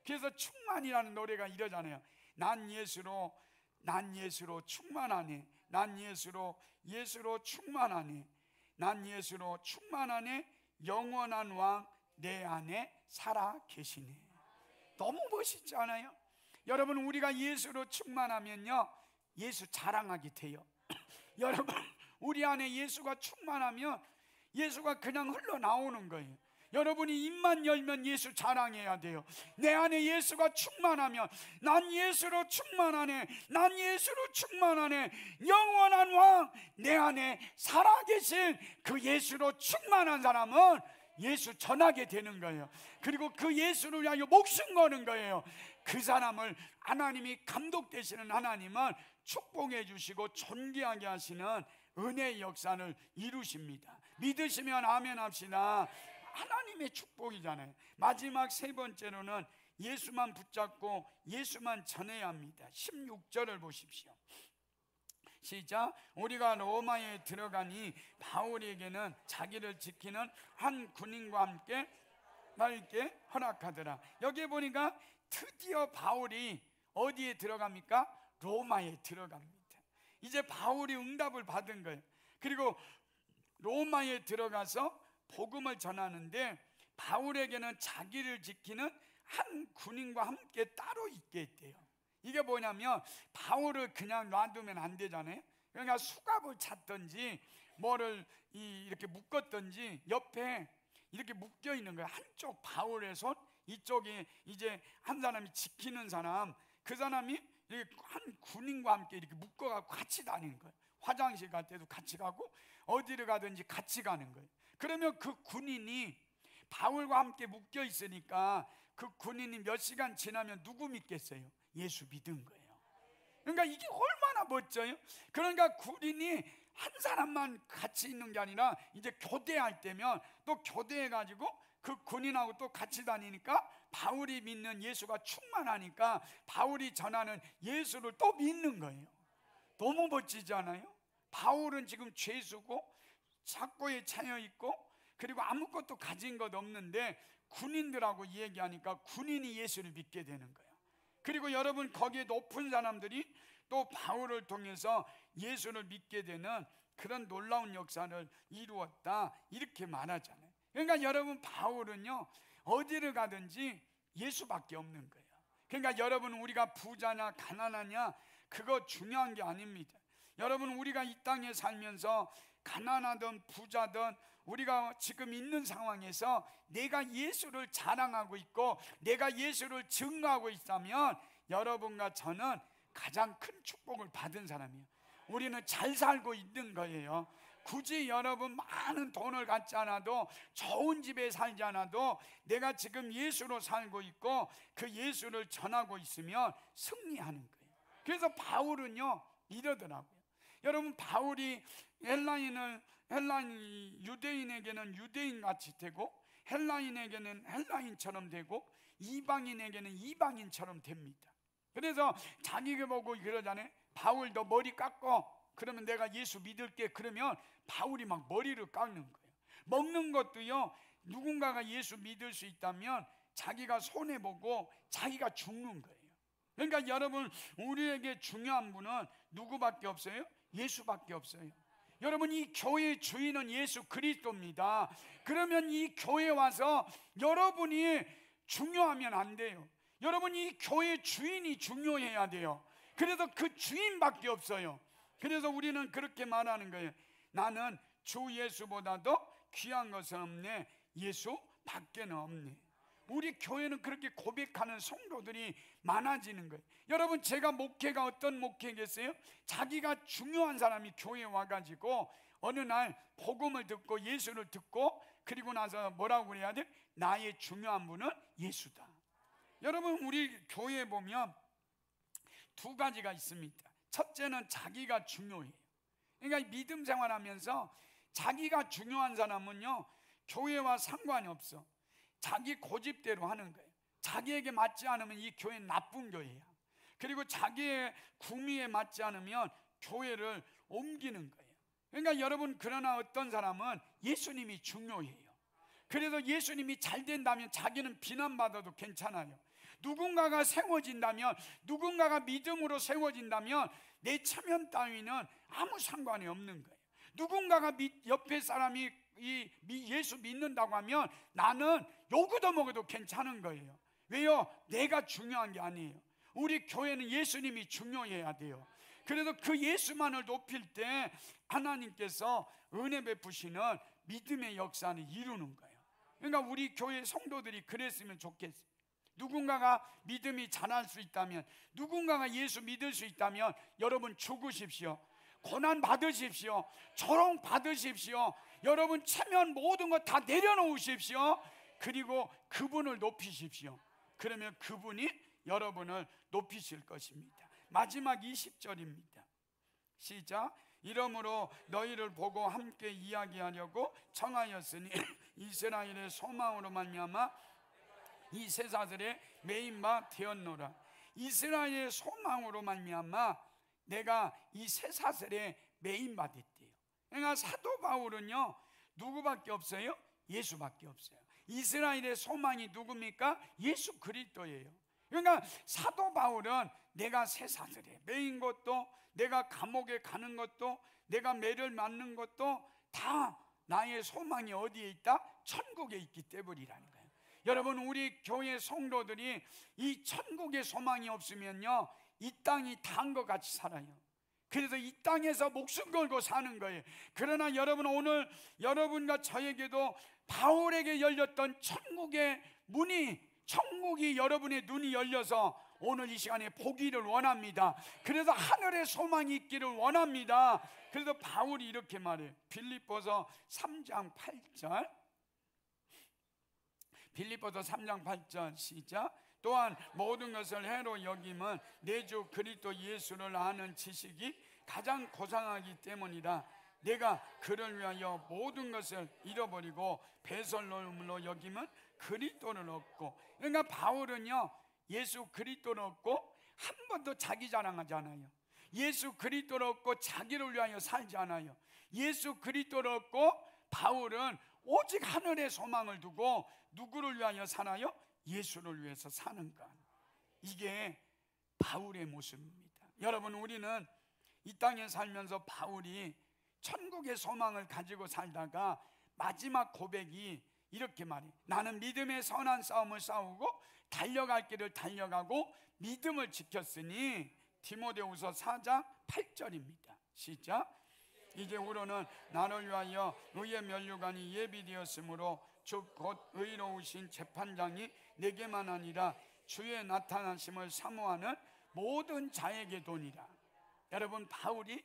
그래서 충만이라는 노래가 이러잖아요. 난 예수로 충만하네. 난 예수로 충만하네. 난 예수로 충만하네. 영원한 왕 내 안에 살아 계시네. 너무 멋있지 않아요? 여러분, 우리가 예수로 충만하면요, 예수 자랑하게 돼요. 여러분, 우리 안에 예수가 충만하면 예수가 그냥 흘러나오는 거예요. 여러분이 입만 열면 예수 자랑해야 돼요. 내 안에 예수가 충만하면 난 예수로 충만하네. 난 예수로 충만하네. 영원한 왕 내 안에 살아계신 그 예수로 충만한 사람은 예수 전하게 되는 거예요. 그리고 그 예수를 위하여 목숨 거는 거예요. 그 사람을 하나님이 감독되시는 하나님은 축복해 주시고 존귀하게 하시는 은혜의 역사를 이루십니다. 믿으시면 아멘 합시다. 하나님의 축복이잖아요. 마지막 세 번째로는 예수만 붙잡고 예수만 전해야 합니다. 16절을 보십시오. 시작. 우리가 로마에 들어가니 바울에게는 자기를 지키는 한 군인과 함께 나에게 허락하더라. 여기에 보니까 드디어 바울이 어디에 들어갑니까? 로마에 들어갑니다. 이제 바울이 응답을 받은 거예요. 그리고 로마에 들어가서 복음을 전하는데 바울에게는 자기를 지키는 한 군인과 함께 따로 있게 했대요. 이게 뭐냐면 바울을 그냥 놔두면 안 되잖아요. 그러니까 수갑을 찼든지 뭐를 이렇게 묶었든지 옆에 이렇게 묶여 있는 거예요. 한쪽 바울의 손, 이쪽에 이제 한 사람이 지키는 사람, 그 사람이 한 군인과 함께 이렇게 묶어갖고 같이 다니는 거예요. 화장실 갈 때도 같이 가고 어디를 가든지 같이 가는 거예요. 그러면 그 군인이 바울과 함께 묶여 있으니까 그 군인이 몇 시간 지나면 누구 믿겠어요? 예수 믿은 거예요. 그러니까 이게 얼마나 멋져요? 그러니까 군인이 한 사람만 같이 있는 게 아니라 이제 교대할 때면 또 교대해가지고 그 군인하고 또 같이 다니니까 바울이 믿는 예수가 충만하니까 바울이 전하는 예수를 또 믿는 거예요. 너무 멋지지 않아요? 바울은 지금 죄수고 착고에 차여 있고 그리고 아무것도 가진 것 없는데 군인들하고 얘기하니까 군인이 예수를 믿게 되는 거예요. 그리고 여러분, 거기에 높은 사람들이 또 바울을 통해서 예수를 믿게 되는 그런 놀라운 역사를 이루었다, 이렇게 말하잖아요. 그러니까 여러분, 바울은요 어디를 가든지 예수밖에 없는 거예요. 그러니까 여러분, 우리가 부자냐 가난하냐 그거 중요한 게 아닙니다. 여러분, 우리가 이 땅에 살면서 가난하든 부자든 우리가 지금 있는 상황에서 내가 예수를 자랑하고 있고 내가 예수를 증거하고 있다면 여러분과 저는 가장 큰 축복을 받은 사람이에요. 우리는 잘 살고 있는 거예요. 굳이 여러분 많은 돈을 갖지 않아도, 좋은 집에 살지 않아도 내가 지금 예수로 살고 있고 그 예수를 전하고 있으면 승리하는 거예요. 그래서 바울은요 이러더라고요. 여러분, 바울이 유대인에게는 유대인같이 되고 헬라인에게는 헬라인처럼 되고 이방인에게는 이방인처럼 됩니다. 그래서 자기가 보고 그러잖아요. 바울, 너 머리 깎고 그러면 내가 예수 믿을게. 그러면 바울이 막 머리를 깎는 거예요. 먹는 것도요, 누군가가 예수 믿을 수 있다면 자기가 손해보고 자기가 죽는 거예요. 그러니까 여러분, 우리에게 중요한 분은 누구밖에 없어요? 예수밖에 없어요. 여러분, 이 교회의 주인은 예수 그리스도입니다. 그러면 이 교회에 와서 여러분이 중요하면 안 돼요. 여러분, 이 교회의 주인이 중요해야 돼요. 그래서 그 주인밖에 없어요. 그래서 우리는 그렇게 말하는 거예요. 나는 주 예수보다도 귀한 것은 없네. 예수 밖에는 없네. 우리 교회는 그렇게 고백하는 성도들이 많아지는 거예요. 여러분, 제가 목회가 어떤 목회겠어요? 자기가 중요한 사람이 교회에 와가지고 어느 날 복음을 듣고 예수를 듣고 그리고 나서 뭐라고 그래야 돼? 나의 중요한 분은 예수다. 여러분, 우리 교회에 보면 두 가지가 있습니다. 첫째는 자기가 중요해요. 그러니까 믿음 생활하면서 자기가 중요한 사람은요 교회와 상관이 없어. 자기 고집대로 하는 거예요. 자기에게 맞지 않으면 이 교회는 나쁜 교회야. 그리고 자기의 구미에 맞지 않으면 교회를 옮기는 거예요. 그러니까 여러분, 그러나 어떤 사람은 예수님이 중요해요. 그래서 예수님이 잘 된다면 자기는 비난받아도 괜찮아요. 누군가가 세워진다면, 누군가가 믿음으로 세워진다면 내 체면 따위는 아무 상관이 없는 거예요. 누군가가 옆에 사람이 예수 믿는다고 하면 나는 요구도 먹어도 괜찮은 거예요. 왜요? 내가 중요한 게 아니에요. 우리 교회는 예수님이 중요해야 돼요. 그래서 그 예수만을 높일 때 하나님께서 은혜 베푸시는 믿음의 역사를 이루는 거예요. 그러니까 우리 교회 성도들이 그랬으면 좋겠어요. 누군가가 믿음이 자랄 수 있다면, 누군가가 예수 믿을 수 있다면 여러분 죽으십시오. 고난 받으십시오. 조롱 받으십시오. 여러분 체면 모든 것 다 내려놓으십시오. 그리고 그분을 높이십시오. 그러면 그분이 여러분을 높이실 것입니다. 마지막 20절입니다. 시작. 이러므로 너희를 보고 함께 이야기하려고 청하였으니 이스라엘의 소망으로 말미암아 이 쇠사슬에 매인 바 되었노라. 이스라엘의 소망으로 말미암아 내가 이 쇠사슬에 매인 바 됐대요. 그러니까 사도 바울은요 누구밖에 없어요? 예수밖에 없어요. 이스라엘의 소망이 누굽니까? 예수 그리스도예요. 그러니까 사도 바울은 내가 쇠사슬에 매인 것도, 내가 감옥에 가는 것도, 내가 매를 맞는 것도 다 나의 소망이 어디에 있다? 천국에 있기 때문이라는 거예요. 여러분, 우리 교회 성도들이 이 천국의 소망이 없으면요 이 땅이 단 것 같이 살아요. 그래서 이 땅에서 목숨 걸고 사는 거예요. 그러나 여러분, 오늘 여러분과 저에게도 바울에게 열렸던 천국의 문이, 천국이 여러분의 눈이 열려서 오늘 이 시간에 보기를 원합니다. 그래서 하늘의 소망이 있기를 원합니다. 그래서 바울이 이렇게 말해요. 빌립보서 3장 8절. 빌립보서 3장 8절 시작. 또한 모든 것을 해로 여김은 내 주 그리스도 예수를 아는 지식이 가장 고상하기 때문이라. 내가 그를 위하여 모든 것을 잃어버리고 배설물로 여김은 그리스도를 얻고. 그러니까 바울은요 예수 그리스도를 얻고 한 번도 자기 자랑하지 않아요. 예수 그리스도를 얻고 자기를 위하여 살지 않아요. 예수 그리스도를 얻고 바울은 오직 하늘의 소망을 두고 누구를 위하여 살아요? 예수를 위해서 사는 것. 이게 바울의 모습입니다. 여러분, 우리는 이 땅에 살면서 바울이 천국의 소망을 가지고 살다가 마지막 고백이 이렇게 말해요. 나는 믿음의 선한 싸움을 싸우고 달려갈 길을 달려가고 믿음을 지켰으니. 디모데후서 4장 8절입니다. 시작. 이제 우로는 나를 위하여 의의 면류관이 예비되었으므로 주 곧 의로우신 재판장이 내게만 아니라 주의 나타나심을 사모하는 모든 자에게 도니라. 여러분, 바울이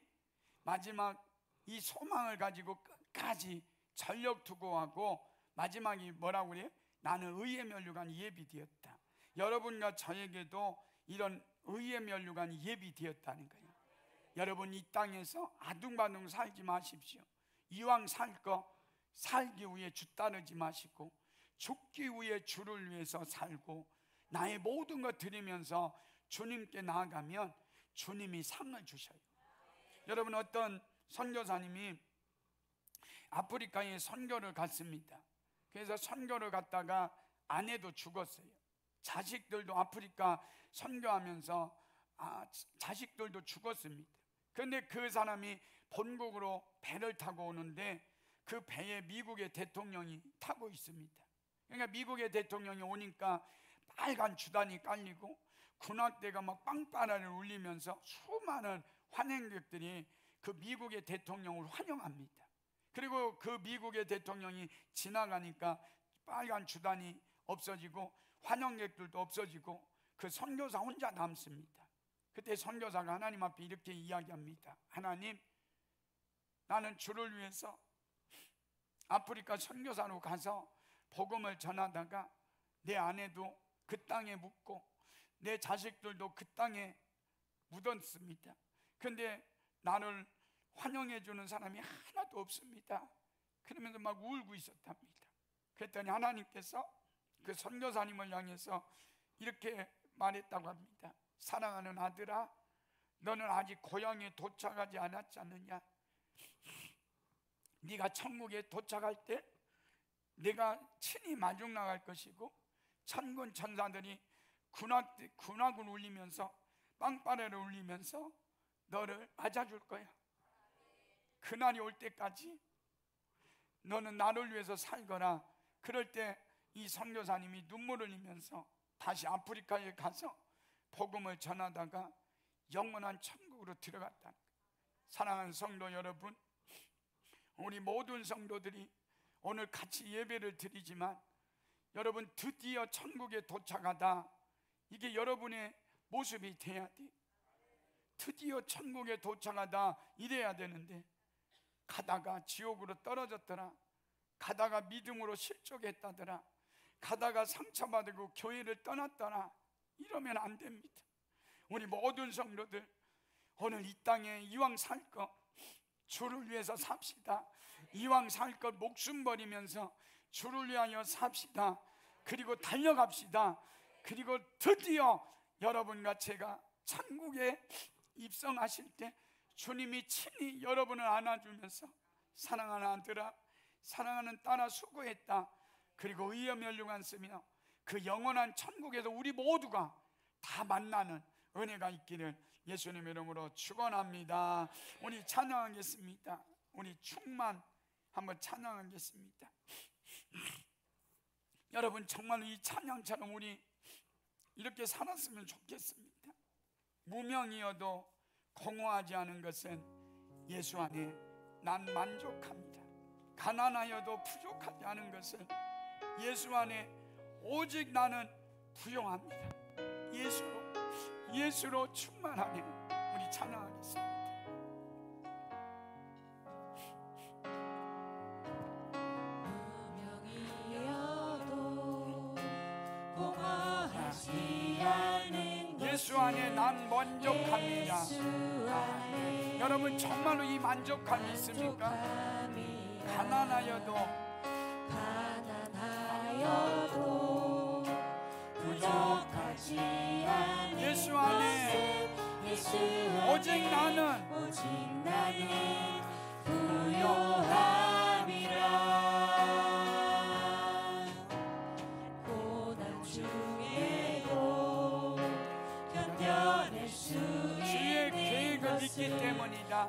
마지막 이 소망을 가지고 끝까지 전력 투구하고 마지막이 뭐라고 그래요? 나는 의의 면류관이 예비되었다. 여러분과 저에게도 이런 의의 면류관이 예비되었다는 거예요. 여러분 이 땅에서 아둥바둥 살지 마십시오. 이왕 살 거 살기 위해 주 따르지 마시고 죽기 위해 주를 위해서 살고 나의 모든 것 드리면서 주님께 나아가면 주님이 상을 주셔요. 여러분 어떤 선교사님이 아프리카에 선교를 갔습니다. 그래서 선교를 갔다가 아내도 죽었어요. 자식들도 아프리카 선교하면서 자식들도 죽었습니다. 그런데 그 사람이 본국으로 배를 타고 오는데 그 배에 미국의 대통령이 타고 있습니다. 그러니까 미국의 대통령이 오니까 빨간 주단이 깔리고 군악대가 막 빵빠라를 울리면서 수많은 환영객들이 그 미국의 대통령을 환영합니다. 그리고 그 미국의 대통령이 지나가니까 빨간 주단이 없어지고 환영객들도 없어지고 그 선교사 혼자 남습니다. 그때 선교사가 하나님 앞에 이렇게 이야기합니다. 하나님, 나는 주를 위해서 아프리카 선교사로 가서 복음을 전하다가 내 아내도 그 땅에 묻고 내 자식들도 그 땅에 묻었습니다. 그런데 나를 환영해 주는 사람이 하나도 없습니다. 그러면서 막 울고 있었답니다. 그랬더니 하나님께서 그 선교사님을 향해서 이렇게 말했다고 합니다. 사랑하는 아들아, 너는 아직 고향에 도착하지 않았지 않느냐? 네가 천국에 도착할 때 내가 친히 마중 나갈 것이고 천군 천사들이 군악을 울리면서 빵빠레를 울리면서 너를 맞아줄 거야. 그날이 올 때까지 너는 나를 위해서 살거라. 그럴 때 이 선교사님이 눈물을 흘리면서 다시 아프리카에 가서 복음을 전하다가 영원한 천국으로 들어갔다. 사랑하는 성도 여러분, 우리 모든 성도들이 오늘 같이 예배를 드리지만 여러분 드디어 천국에 도착하다, 이게 여러분의 모습이 돼야 돼. 드디어 천국에 도착하다 이래야 되는데 가다가 지옥으로 떨어졌더라, 가다가 믿음으로 실족했다더라, 가다가 상처받고 교회를 떠났더라, 이러면 안 됩니다. 우리 모든 성도들 오늘 이 땅에 이왕 살 것 주를 위해서 삽시다. 이왕 살 것 목숨 버리면서 주를 위하여 삽시다. 그리고 달려갑시다. 그리고 드디어 여러분과 제가 천국에 입성하실 때 주님이 친히 여러분을 안아주면서 사랑하는 아들아, 사랑하는 딸아, 수고했다. 그리고 의의 면류관 쓰며 그 영원한 천국에서 우리 모두가 다 만나는 은혜가 있기를 예수님의 이름으로 축원합니다. 우리 찬양하겠습니다. 우리 충만 한번 찬양하겠습니다. 여러분 정말 이 찬양처럼 우리 이렇게 살았으면 좋겠습니다. 무명이어도 공허하지 않은 것은 예수 안에 난 만족합니다. 가난하여도 부족하지 않은 것은 예수 안에 오직 나는 부요합니다. 예수로 충만하네. 우리 찬양하겠습니다. 무명이어도 공허하지 않은 예수 안에 난 만족합니다. 여러분 정말로 이 만족감이 있습니까? 가난하여도 부족하지 않은 예수 안에 오직 나는 부요함이라. 고난 중에도 견뎌낼 수 주의 계획을 믿기 있는 때문이다.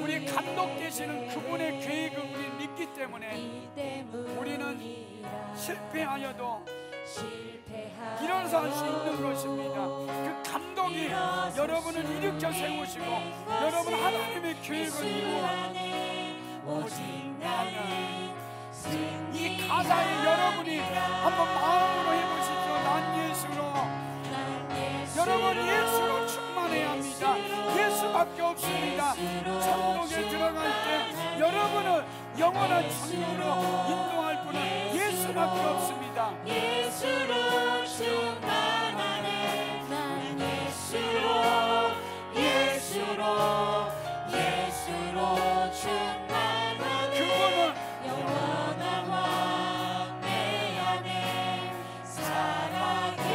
우리 감독되시는 그분의 계획을 우리 믿기 때문에 우리는 실패하여도 일어설 수 있는 것입니다. 그 감독이 여러분을 일으켜 세우시고 여러분 하나님의 계획을 이루어 오직 나는, 이 가사에 여러분이 한번 마음으로 해보시죠. 난 예수로, 여러분 예수로 충만해야 합니다. 예수밖에 예수밖에 없습니다. 천국에 들어갈 때 여러분을 영원한 천국으로 인도할 분은 예수밖에 없습니다. 예수로 충만하네. 난 예수로 충만하네. 그분은 영원한 왕 내 안에 살아계시네.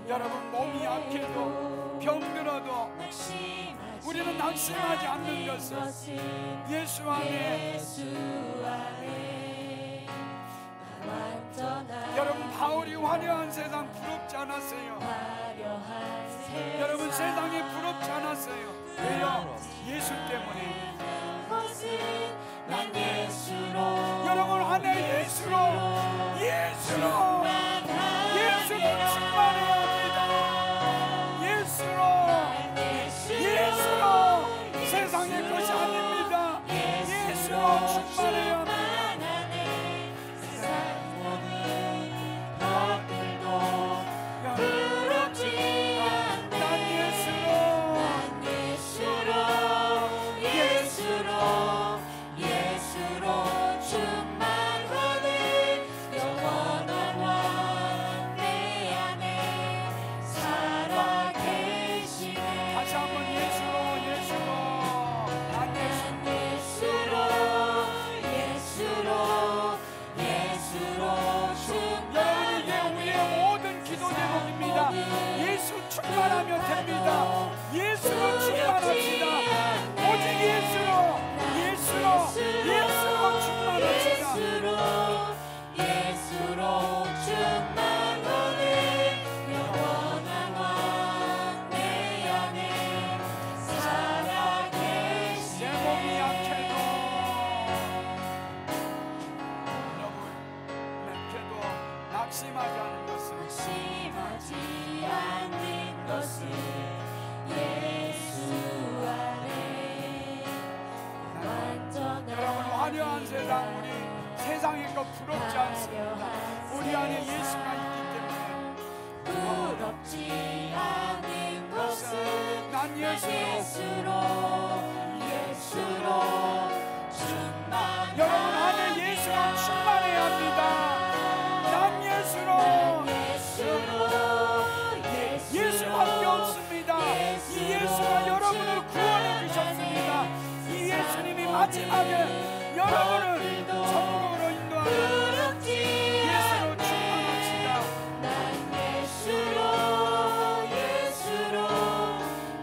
여러분, 몸이 약해도 병들어도 우리는 낙심하지 않는 것은 예수 안에. 여러분, 바울이 화려한 세상 부럽지 않았어요. 여러분, 세상에 부럽지 않았어요. 왜요? 예수 때문에. 난 예수로 여러분 안에 예수로 충만해야 합니다. 예수로 세상의 것이 아닙니다. 예수로 충만해야 합니다. 충만하면 됩니다. 예수로 충만합시다. 오직 예수로 충만합시다. 예수로 충만하네. 영원한 왕 내 안에 살아계시네. 내 몸이 약해도 낙심하지 않는 것은 예수 안에 여러분, 화려한 세상, 우리 세상의 것 부럽지 않습니다. 우리 안에 예수가 있기 때문에. 부럽지 않은 것은 난 예수로 충만. 여러분 안에 예수가 충만해야 합니다. 난 예수밖에 없습니다. 이 예수가 여러분을 구원해 주셨습니다. 이 예수님이 마지막에 여러분을 천국으로 인도하는 예수로 충만합시다. 난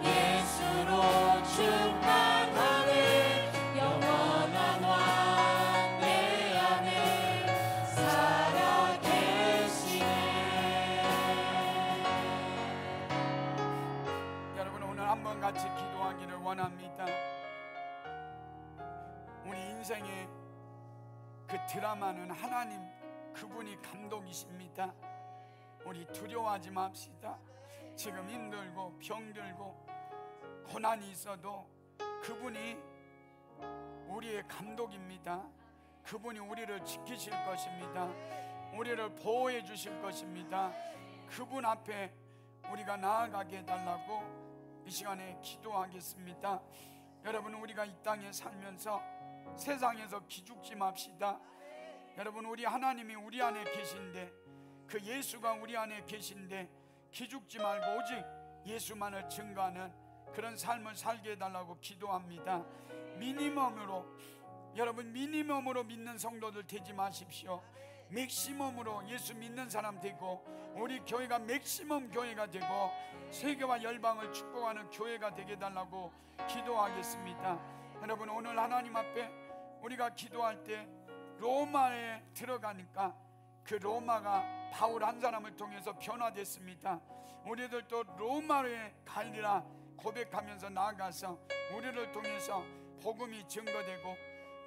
예수로 충만하네. 영원한 왕 내 안에 살아계시네. 여러분, 오늘 한번 같이 기도하기를 원합니다. 우리 인생의 그 드라마는 하나님, 그분이 감독이십니다. 우리 두려워하지 맙시다. 지금 힘들고 병들고 고난이 있어도 그분이 우리의 감독입니다. 그분이 우리를 지키실 것입니다. 우리를 보호해 주실 것입니다. 그분 앞에 우리가 나아가게 해달라고 이 시간에 기도하겠습니다. 여러분, 우리가 이 땅에 살면서 세상에서 기죽지 맙시다. 여러분, 우리 하나님이 우리 안에 계신데, 그 예수가 우리 안에 계신데 기죽지 말고 오직 예수만을 증거하는 그런 삶을 살게 해달라고 기도합니다. 여러분 미니멈으로 믿는 성도들 되지 마십시오. 맥시멈으로 예수 믿는 사람 되고, 우리 교회가 맥시멈 교회가 되고 세계와 열방을 축복하는 교회가 되게 해달라고 기도하겠습니다. 여러분, 오늘 하나님 앞에 우리가 기도할 때 로마에 들어가니까 그 로마가 바울 한 사람을 통해서 변화됐습니다. 우리들도 로마에 가리라 고백하면서 나아가서 우리를 통해서 복음이 증거되고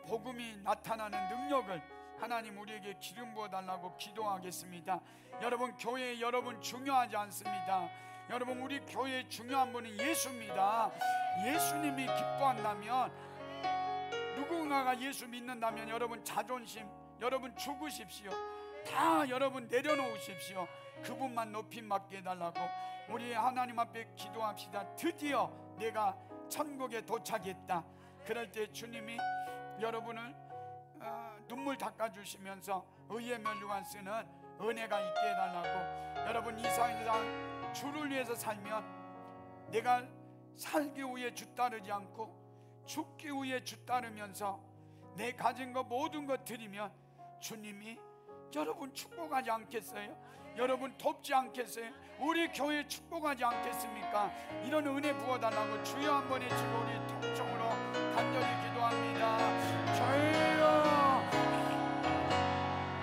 복음이 나타나는 능력을 하나님 우리에게 기름 부어달라고 기도하겠습니다. 여러분, 교회 여러분 중요하지 않습니다. 여러분, 우리 교회의 중요한 분은 예수입니다. 예수님이 기뻐한다면, 누군가가 예수 믿는다면 여러분 자존심, 여러분 죽으십시오. 다 여러분 내려놓으십시오. 그분만 높임 받게 해달라고 우리 하나님 앞에 기도합시다. 드디어 내가 천국에 도착했다. 그럴 때 주님이 여러분을 눈물 닦아주시면서 의의 면류관 쓰는 은혜가 있게 해달라고. 여러분 이 세상 주를 위해서 살면 내가 살기 위해 주 따르지 않고 죽기 위해 주 따르면서 내 가진 거 모든 것 드리면 주님이 여러분 축복하지 않겠어요? 여러분 돕지 않겠어요? 우리 교회 축복하지 않겠습니까? 이런 은혜 부어달라고 주여 한번 해주고 우리 통성으로 간절히 기도합니다. 주여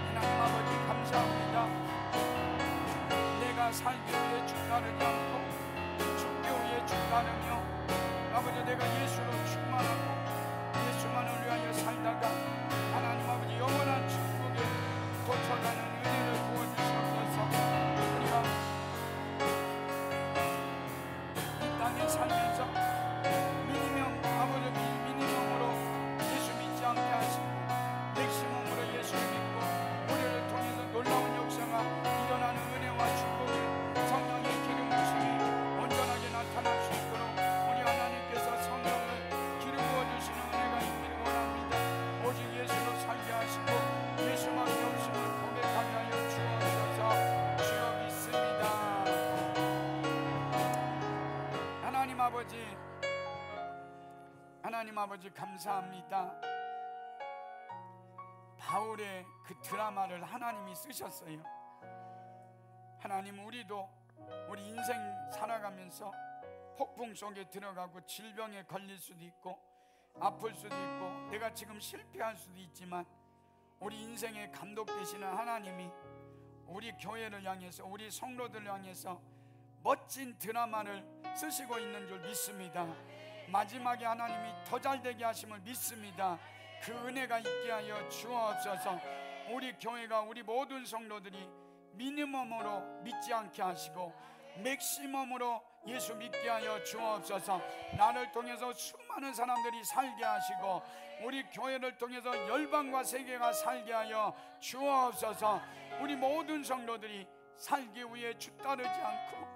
하나님 아버지 감사합니다. 내가 살기 위해 주 따르지 않고 죽기 위해 주 따르며 아버지 내가 예수로 충만하고 예수만을 위하여 살다가 하나님 아버지 영원한 천국에 도착하는 은혜를 부어주시옵소서. 우리가 이 땅에 살면서 미니멈으로 예수 믿지 않게 하시고 맥시멈으로 예수를 믿고 우리를 통해서 놀라운 역사가 일어나는 은혜와 축복이 성령의 기름 부심이 온전하게 나타날 수 있도록 우리 하나님께서 성령을 기름 부어주시는 은혜가 있기를 원합니다. 오직 예수로 살게 하시고 예수만이 없음을 고백하게 하여 주옵소서. 주여 믿습니다. 하나님 아버지 감사합니다. 바울의 그 드라마를 하나님이 쓰셨어요. 하나님 우리도 우리 인생 살아가면서 폭풍 속에 들어가고 질병에 걸릴 수도 있고 아플 수도 있고 내가 지금 실패할 수도 있지만 우리 인생의 감독 되시는 하나님이 우리 교회를 향해서 우리 성도들을 향해서 멋진 드라마를 쓰시고 있는 줄 믿습니다. 마지막에 하나님이 더 잘되게 하심을 믿습니다. 그 은혜가 있게 하여 주옵소서. 우리 교회가 우리 모든 성도들이 미니멈으로 믿지 않게 하시고 맥시멈으로 예수 믿게 하여 주옵소서. 나를 통해서 수많은 사람들이 살게 하시고 우리 교회를 통해서 열방과 세계가 살게 하여 주옵소서. 우리 모든 성도들이 살기 위해 주 따르지 않고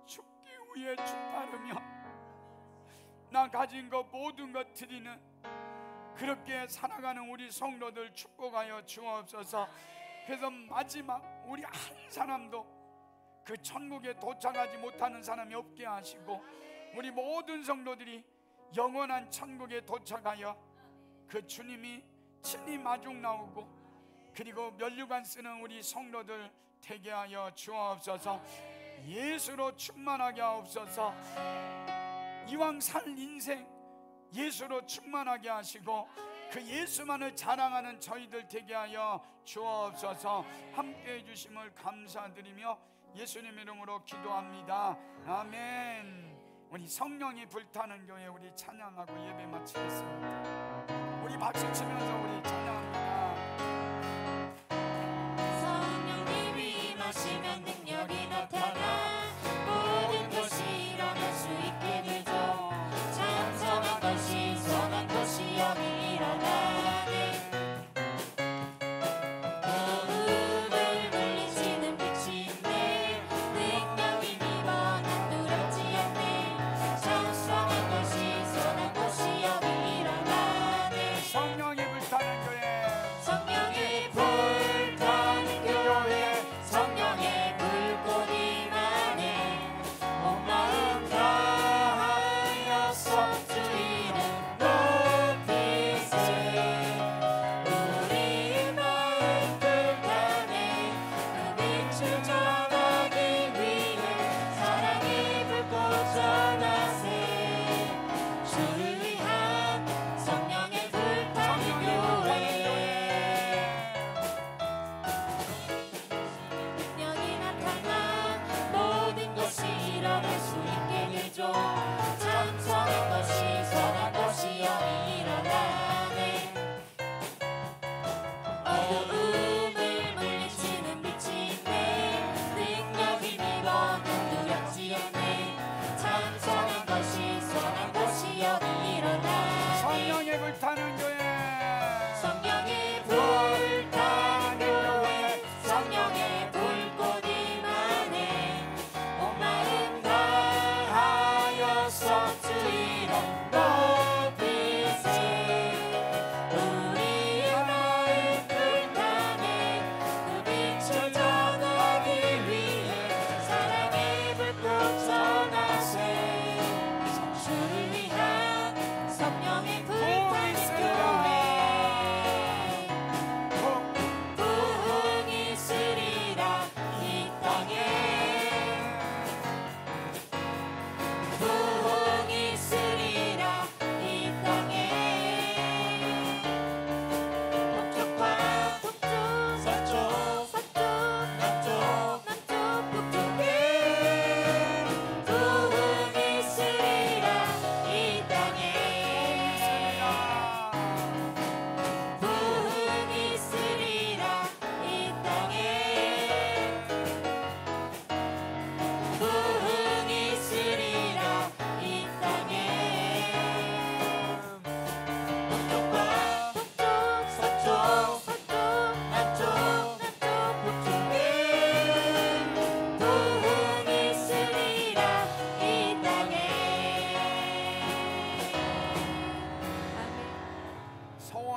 죽기 위해 주 따르며 나 가진 것 모든 것 드리는 그렇게 살아가는 우리 성도들 축복하여 주옵소서. 그래서 마지막 우리 한 사람도 그 천국에 도착하지 못하는 사람이 없게 하시고 우리 모든 성도들이 영원한 천국에 도착하여 그 주님이 친히 마중 나오고 그리고 면류관 쓰는 우리 성도들 되게 하여 주옵소서. 예수로 충만하게 하옵소서. 이왕 살 인생 예수로 충만하게 하시고 그 예수만을 자랑하는 저희들 되게 하여 주옵소서. 함께해 주심을 감사드리며 예수님 이름으로 기도합니다. 아멘. 우리 성령이 불타는 교회 우리 찬양하고 예배 마치겠습니다. 우리 박수 치면서 우리 찬양합니다. 성령님이 임하시면 능력이 나타나 모든 것이 일어날 수 있게 되죠. 찬성한 것이 선한 것이 여기 일어나네. 어둠을 물리치는 빛이 있네. 능력이 믿어 난 두렵지 않네. 찬성한 것이 선한 것이 여기 일어나네. 성령이 불타는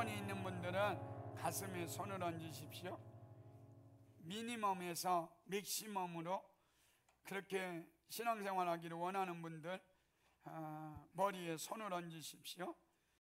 소원이 있는 분들은 가슴에 손을 얹으십시오. 미니멈에서 맥시멈으로 그렇게 신앙생활하기를 원하는 분들 머리에 손을 얹으십시오.